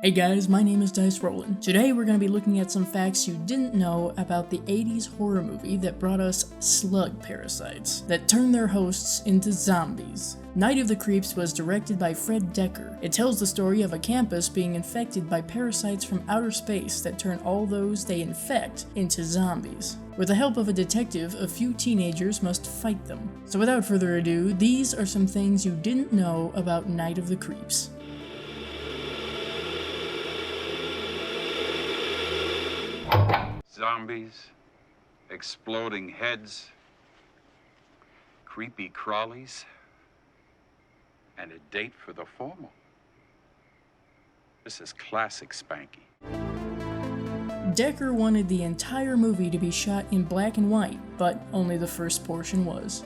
Hey guys, my name is Dice Rollin'. Today we're going to be looking at some facts you didn't know about the 80s horror movie that brought us slug parasites that turned their hosts into zombies. Night of the Creeps was directed by Fred Dekker. It tells the story of a campus being infected by parasites from outer space that turn all those they infect into zombies. With the help of a detective, a few teenagers must fight them. So without further ado, these are some things you didn't know about Night of the Creeps. Zombies, exploding heads, creepy crawlies, and a date for the formal. This is classic Spanky. Dekker wanted the entire movie to be shot in black and white, but only the first portion was.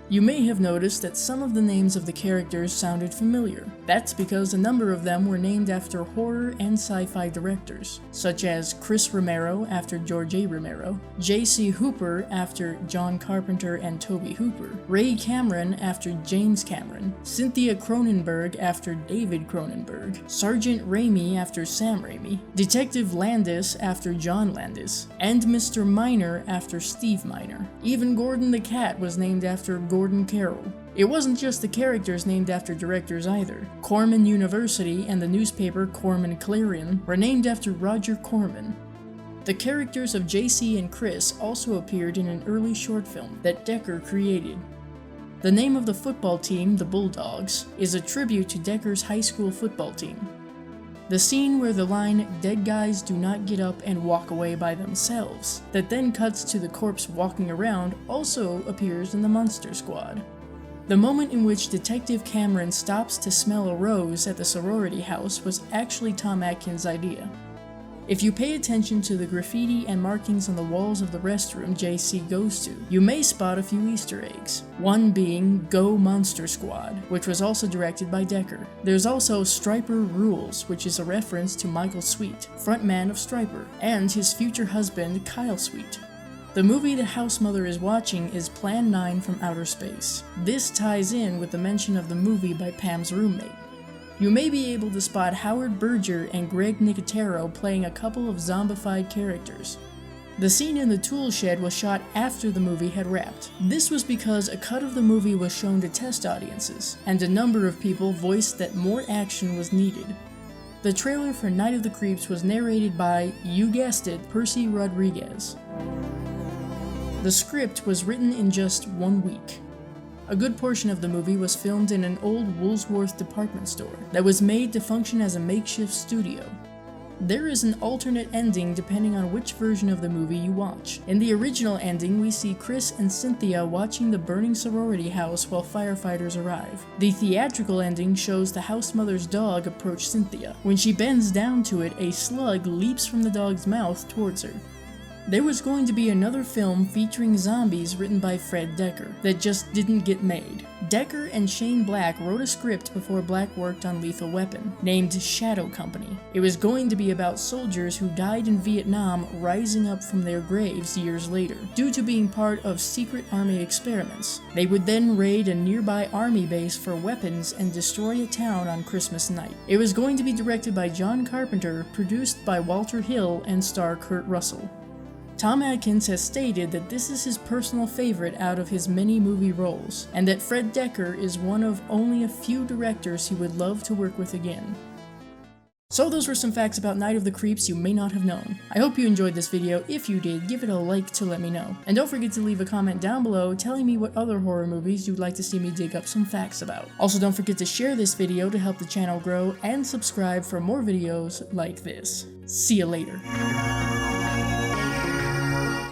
You may have noticed that some of the names of the characters sounded familiar. That's because a number of them were named after horror and sci-fi directors, such as Chris Romero after George A. Romero, J.C. Hooper after John Carpenter and Tobe Hooper, Ray Cameron after James Cameron, Cynthia Cronenberg after David Cronenberg, Sergeant Raimi after Sam Raimi, Detective Landis after John Landis, and Mr. Miner after Steve Miner. Even Gordon the Cat was named after Gordon Carroll. It wasn't just the characters named after directors either. Corman University and the newspaper Corman Clarion were named after Roger Corman. The characters of JC and Chris also appeared in an early short film that Dekker created. The name of the football team, the Bulldogs, is a tribute to Dekker's high school football team. The scene where the line, "Dead guys do not get up and walk away by themselves," that then cuts to the corpse walking around, also appears in the Monster Squad. The moment in which Detective Cameron stops to smell a rose at the sorority house was actually Tom Atkins' idea. If you pay attention to the graffiti and markings on the walls of the restroom JC goes to, you may spot a few Easter eggs. One being Go Monster Squad, which was also directed by Dekker. There's also Striper Rules, which is a reference to Michael Sweet, frontman of Striper, and his future husband Kyle Sweet. The movie the house mother is watching is Plan 9 from Outer Space. This ties in with the mention of the movie by Pam's roommate. You may be able to spot Howard Berger and Greg Nicotero playing a couple of zombified characters. The scene in the tool shed was shot after the movie had wrapped. This was because a cut of the movie was shown to test audiences, and a number of people voiced that more action was needed. The trailer for Night of the Creeps was narrated by, you guessed it, Percy Rodriguez. The script was written in just 1 week. A good portion of the movie was filmed in an old Woolworth department store that was made to function as a makeshift studio. There is an alternate ending depending on which version of the movie you watch. In the original ending, we see Chris and Cynthia watching the burning sorority house while firefighters arrive. The theatrical ending shows the house mother's dog approach Cynthia. When she bends down to it, a slug leaps from the dog's mouth towards her. There was going to be another film featuring zombies written by Fred Dekker that just didn't get made. Dekker and Shane Black wrote a script before Black worked on Lethal Weapon, named Shadow Company. It was going to be about soldiers who died in Vietnam rising up from their graves years later, due to being part of secret army experiments. They would then raid a nearby army base for weapons and destroy a town on Christmas night. It was going to be directed by John Carpenter, produced by Walter Hill, and star Kurt Russell. Tom Atkins has stated that this is his personal favorite out of his many movie roles, and that Fred Dekker is one of only a few directors he would love to work with again. So those were some facts about Night of the Creeps you may not have known. I hope you enjoyed this video. If you did, give it a like to let me know. And don't forget to leave a comment down below telling me what other horror movies you'd like to see me dig up some facts about. Also, don't forget to share this video to help the channel grow, and subscribe for more videos like this. See you later.